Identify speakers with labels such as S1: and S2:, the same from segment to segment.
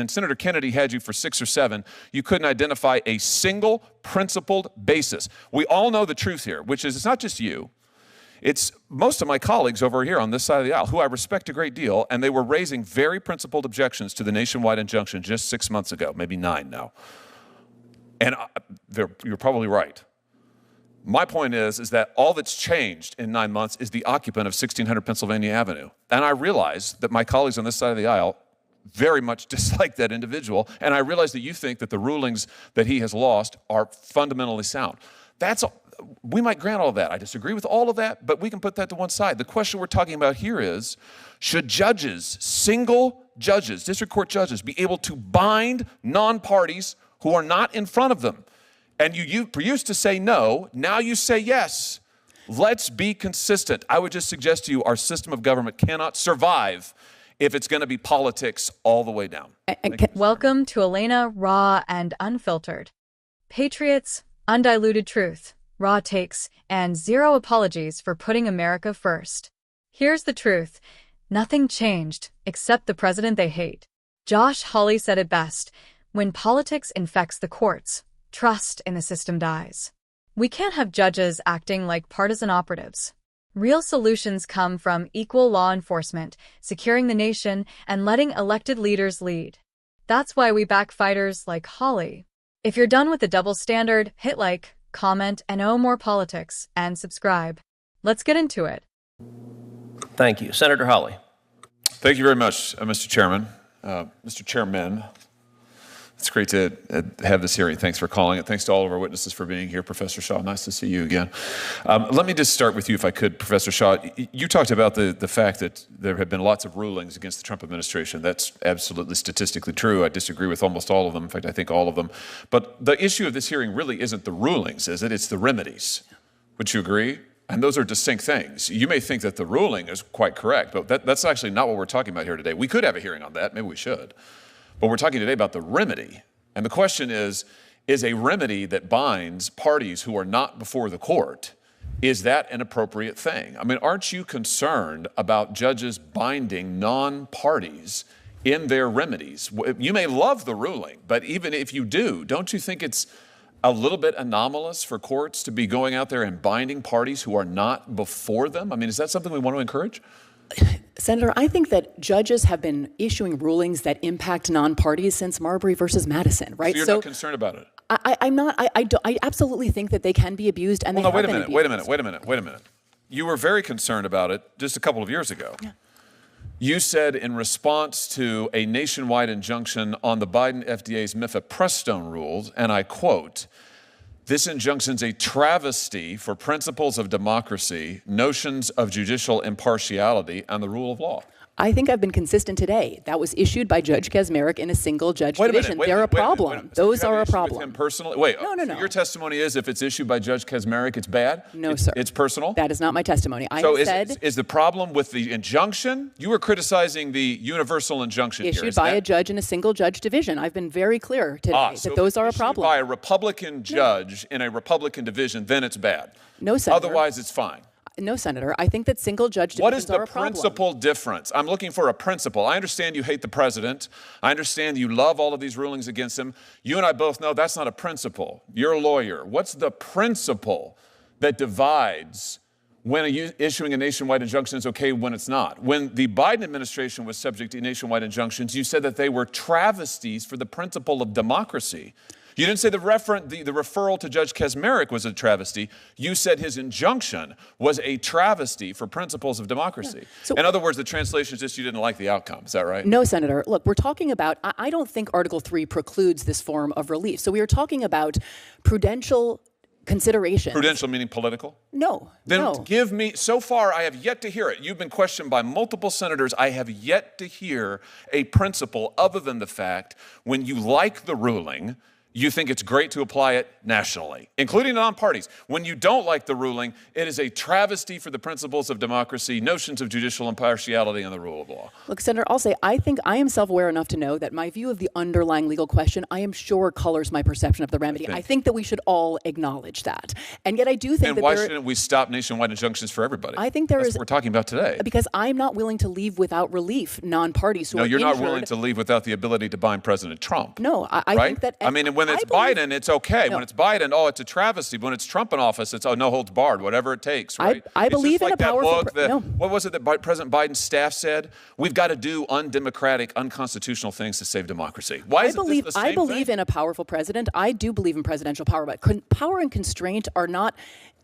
S1: and Senator Kennedy had you for 6 or 7, you couldn't identify a single principled basis. We all know the truth here, which is it's not just you. It's most of my colleagues over here on this side of the aisle, who I respect a great deal, and they were raising very principled objections to the nationwide injunction just 6 months ago, maybe 9 now. And you're probably right. My point is that all that's changed in 9 months is the occupant of 1600 Pennsylvania Avenue. And I realize that my colleagues on this side of the aisle very much dislike that individual, and I realize that you think that the rulings that he has lost are fundamentally sound. We might grant all of that. I disagree with all of that, but we can put that to one side. The question we're talking about here is, should judges, single judges, district court judges, be able to bind non-parties who are not in front of them? And you used to say no, now you say yes. Let's be consistent. I would just suggest to you our system of government cannot survive if it's going to be politics all the way down.
S2: Welcome to Elena, Raw and Unfiltered. Patriots, undiluted truth, raw takes, and zero apologies for putting America first. Here's the truth. Nothing changed except the president they hate. Josh Hawley said it best. When politics infects the courts, trust in the system dies. We can't have judges acting like partisan operatives. Real solutions come from equal law enforcement, securing the nation, and letting elected leaders lead. That's why we back fighters like Hawley. If you're done with the double standard, hit like, comment, and more politics, and subscribe. Let's get into it.
S3: Thank you. Senator Hawley.
S1: Thank you very much, Mr. Chairman. Mr. Chairman, it's great to have this hearing. Thanks for calling it. Thanks to all of our witnesses for being here. Professor Shaw, nice to see you again. Let me just start with you, if I could, Professor Shaw. You talked about the fact that there have been lots of rulings against the Trump administration. That's absolutely statistically true. I disagree with almost all of them. In fact, I think all of them. But the issue of this hearing really isn't the rulings, is it? It's the remedies. Would you agree? And those are distinct things. You may think that the ruling is quite correct, but that's actually not what we're talking about here today. We could have a hearing on that. Maybe we should. But we're talking today about the remedy. And the question is a remedy that binds parties who are not before the court, is that an appropriate thing? I mean, aren't you concerned about judges binding non-parties in their remedies? You may love the ruling, but even if you do, don't you think it's a little bit anomalous for courts to be going out there and binding parties who are not before them? I mean, is that something we want to encourage?
S4: Senator, I think that judges have been issuing rulings that impact non-parties since Marbury versus Madison, right?
S1: So you're not concerned about it?
S4: I'm not. I absolutely think that they can be abused, and they have been abused.
S1: Wait a minute. You were very concerned about it just a couple of years ago.
S4: Yeah.
S1: You said in response to a nationwide injunction on the Biden FDA's mifepristone rules, and I quote, "This injunction's a travesty for principles of democracy, notions of judicial impartiality, and the rule of law."
S4: I think I've been consistent today. That was issued by Judge Kaczmarek in a single judge division. They're a problem. Those are a problem.
S1: With him personally? Wait.
S4: No.
S1: So your testimony is if it's issued by Judge Kaczmarek, it's bad?
S4: No, sir.
S1: It's personal?
S4: That is not my testimony.
S1: Is the problem with the injunction? You were criticizing the universal injunction
S4: issued by a judge in a single judge division. I've been very clear today that those are a problem.
S1: By a Republican judge in a Republican division, then it's bad.
S4: No, Senator.
S1: Otherwise, it's fine.
S4: No, Senator. I think that single judge divisions are a problem.
S1: What is the principal difference? I'm looking for a principle. I understand you hate the president. I understand you love all of these rulings against him. You and I both know that's not a principle. You're a lawyer. What's the principle that divides when issuing a nationwide injunction is okay when it's not? When the Biden administration was subject to nationwide injunctions, you said that they were travesties for the principle of democracy. You didn't say the referral to Judge Kaczmarek was a travesty. You said his injunction was a travesty for principles of democracy. Yeah. So, in other words, the translation is just you didn't like the outcome. Is that right?
S4: No, Senator. Look, we're talking about, I don't think Article 3 precludes this form of relief. So we are talking about prudential consideration.
S1: Prudential meaning political?
S4: No.
S1: Then give me, so far I have yet to hear it. You've been questioned by multiple senators. I have yet to hear a principle other than the fact when you like the ruling, you think it's great to apply it nationally, including non-parties. When you don't like the ruling, it is a travesty for the principles of democracy, notions of judicial impartiality, and the rule of law.
S4: Look, Senator, I'll say I think I am self-aware enough to know that my view of the underlying legal question, I am sure, colors my perception of the remedy. I think that we should all acknowledge that. And yet I do think
S1: and why shouldn't we stop nationwide injunctions for everybody?
S4: I think
S1: That's what we're talking about today.
S4: Because I'm not willing to leave without relief non-parties who are injured.
S1: No, you're not willing to leave without the ability to bind President Trump.
S4: No, I
S1: right?
S4: think that...
S1: I mean, when it's Biden, it's okay. No. When it's Biden, oh, it's a travesty. When it's Trump in office, it's, oh, no holds barred, whatever it takes, right?
S4: I believe in a powerful...
S1: What was it that President Biden's staff said? We've got to do undemocratic, unconstitutional things to save democracy. Why is this the same
S4: I believe
S1: thing?
S4: in a powerful president. I do believe in presidential power, but power and constraint are not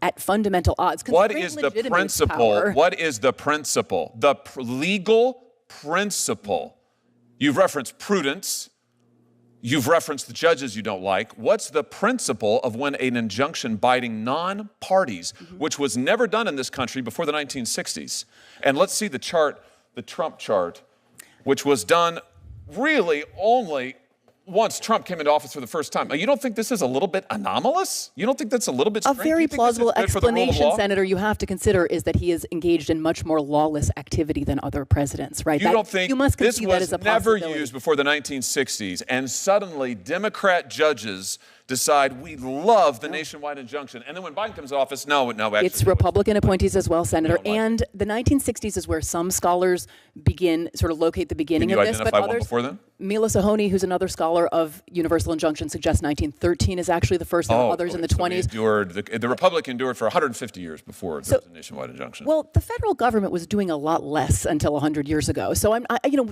S4: at fundamental odds.
S1: What is the principle?
S4: Power.
S1: What is the principle? The legal principle. You've referenced prudence. You've referenced the judges you don't like. What's the principle of when an injunction binding non-parties, which was never done in this country before the 1960s? And let's see the chart, the Trump chart, which was done really only once Trump came into office for the first time. You don't think this is a little bit anomalous? You don't think that's a little bit strange?
S4: A very plausible explanation, Senator, you have to consider is that he is engaged in much more lawless activity than other presidents, right?
S1: You don't think
S4: you must
S1: this
S4: concede that
S1: was
S4: is a
S1: never
S4: possibility.
S1: used before the 1960s, and suddenly Democrat judges decide we love the nationwide injunction, and then when Biden comes to office, no, actually.
S4: It's Republican appointees as well, Senator, and the 1960s is where some scholars sort of locate the beginning of this, but
S1: identify
S4: others...
S1: one before then?
S4: Mila Sahoni, who's another scholar of universal injunction, suggests 1913 is actually the first, and others in the 20s.
S1: The Republic endured for 150 years before there was a nationwide injunction.
S4: Well, the federal government was doing a lot less until 100 years ago. So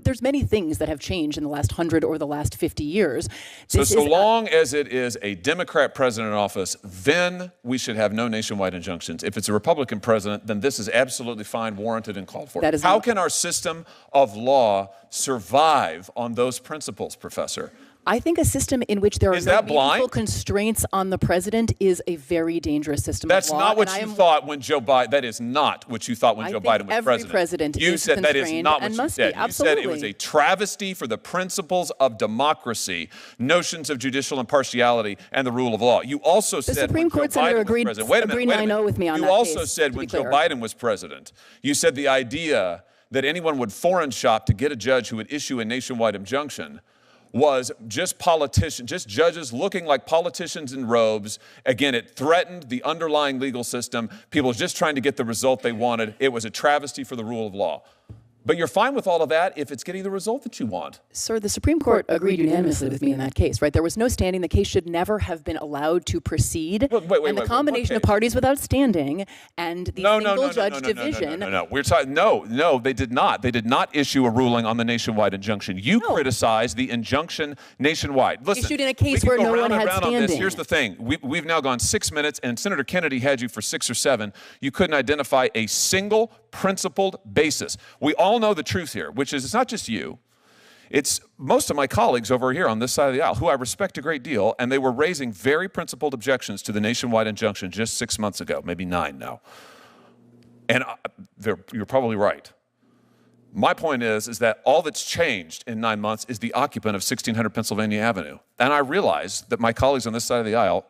S4: there's many things that have changed in the last 100 or the last 50 years.
S1: So long as it is a Democrat president in office, then we should have no nationwide injunctions. If it's a Republican president, then this is absolutely fine, warranted, and called for. How can our system of law survive on those principles, Professor?
S4: I think a system in which there are no meaningful constraints on the president is a very dangerous system of law.
S1: That's not what you thought when Joe Biden. That is not what you thought when Joe Biden was
S4: every president
S1: you
S4: is
S1: said that is not what
S4: you
S1: said. You said it was a travesty for the principles of democracy, notions of judicial impartiality, and the rule of law. You also said
S4: the Supreme Court senator agreed 9-0 with me on that.
S1: You also said when Joe Biden was president, you said the idea that anyone would foreign shop to get a judge who would issue a nationwide injunction was just judges looking like politicians in robes. Again, it threatened the underlying legal system. People just trying to get the result they wanted. It was a travesty for the rule of law. But you're fine with all of that if it's getting the result that you want.
S4: Sir, the Supreme Court agreed unanimously with me in that case, right? There was no standing. The case should never have been allowed to proceed. And the combination of parties without standing and the single-judge division.
S1: No. We're talking. No, they did not. They did not issue a ruling on the nationwide injunction. You criticized the injunction nationwide. Listen,
S4: issued in a case where no one had standing.
S1: Here's the thing. We've now gone 6 minutes, and Senator Kennedy had you for 6 or 7. You couldn't identify a single principled basis. We all know the truth here, which is it's not just you. It's most of my colleagues over here on this side of the aisle, who I respect a great deal, and they were raising very principled objections to the nationwide injunction just 6 months ago, maybe 9 now. And you're probably right. My point is that all that's changed in 9 months is the occupant of 1600 Pennsylvania Avenue. And I realize that my colleagues on this side of the aisle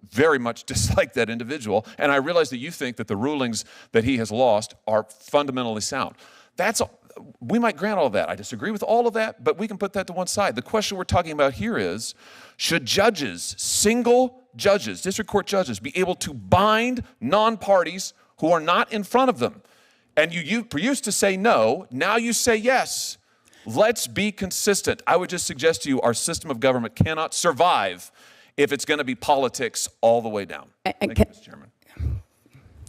S1: very much dislike that individual, and I realize that you think that the rulings that he has lost are fundamentally sound. We might grant all of that. I disagree with all of that, but we can put that to one side. The question we're talking about here is, should judges, single judges, district court judges, be able to bind non-parties who are not in front of them? And you used to say no, now you say yes. Let's be consistent. I would just suggest to you our system of government cannot survive if it's going to be politics all the way down. Thank you, Mr. Chairman.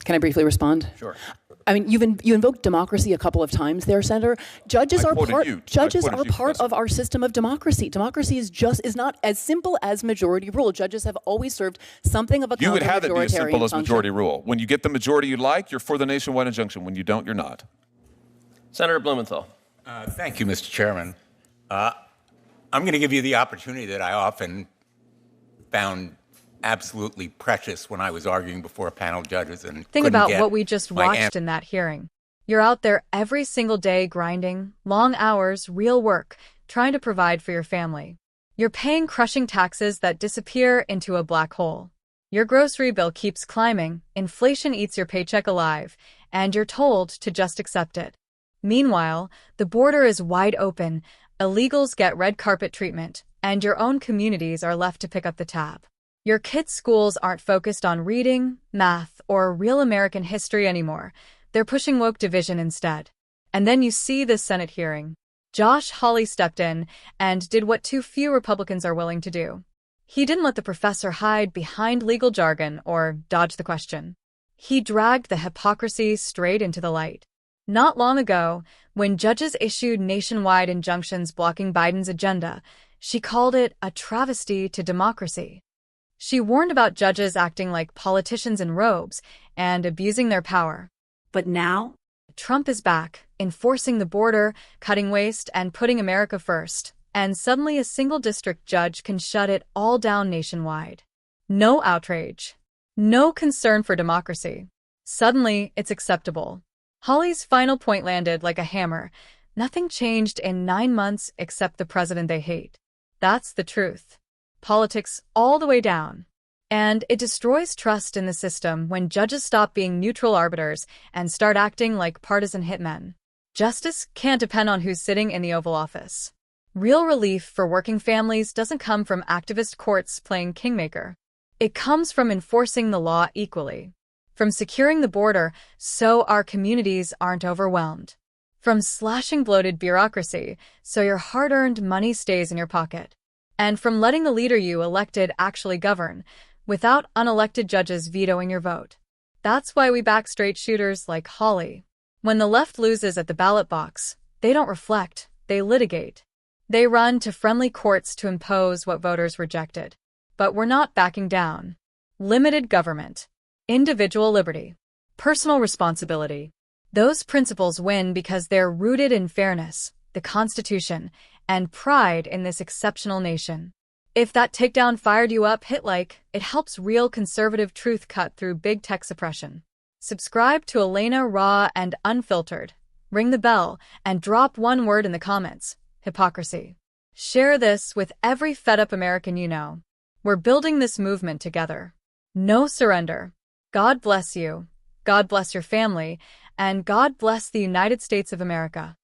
S4: Can I briefly respond?
S1: Sure.
S4: I mean, you invoked democracy a couple of times there, Senator. Judges are part of our system of democracy. Democracy is not as simple as majority rule. Judges have always served something of a
S1: You would have it be as simple as
S4: function.
S1: majority rule. When you get the majority you like, you're for the nationwide injunction. When you don't, you're not.
S3: Senator Blumenthal.
S5: Thank you, Mr. Chairman. I'm going to give you the opportunity that I often found absolutely precious when I was arguing before a panel of judges and
S2: think about what we just watched in that hearing. You're out there every single day grinding, long hours, real work, trying to provide for your family. You're paying crushing taxes that disappear into a black hole. Your grocery bill keeps climbing, inflation eats your paycheck alive, and you're told to just accept it. Meanwhile, the border is wide open, illegals get red carpet treatment, and your own communities are left to pick up the tab. Your kids' schools aren't focused on reading, math, or real American history anymore. They're pushing woke division instead. And then you see this Senate hearing. Hawley stepped in and did what too few Republicans are willing to do. He didn't let the professor hide behind legal jargon or dodge the question. He dragged the hypocrisy straight into the light. Not long ago, when judges issued nationwide injunctions blocking Biden's agenda, she called it a travesty to democracy. She warned about judges acting like politicians in robes and abusing their power. But now, Trump is back, enforcing the border, cutting waste, and putting America first. And suddenly a single district judge can shut it all down nationwide. No outrage. No concern for democracy. Suddenly, it's acceptable. Hawley's final point landed like a hammer. Nothing changed in 9 months except the president they hate. That's the truth. Politics all the way down. And it destroys trust in the system when judges stop being neutral arbiters and start acting like partisan hitmen. Justice can't depend on who's sitting in the Oval Office. Real relief for working families doesn't come from activist courts playing kingmaker. It comes from enforcing the law equally. From securing the border so our communities aren't overwhelmed. From slashing bloated bureaucracy so your hard-earned money stays in your pocket. And from letting the leader you elected actually govern, without unelected judges vetoing your vote. That's why we back straight shooters like Hawley. When the left loses at the ballot box, they don't reflect, they litigate. They run to friendly courts to impose what voters rejected. But we're not backing down. Limited government. Individual liberty. Personal responsibility. Those principles win because they're rooted in fairness, the Constitution, and pride in this exceptional nation. If that takedown fired you up, hit like. It helps real conservative truth cut through big tech suppression. Subscribe to Elena Raw and Unfiltered. Ring the bell and drop one word in the comments. Hypocrisy. Share this with every fed-up American you know. We're building this movement together. No surrender. God bless you. God bless your family. And God bless the United States of America.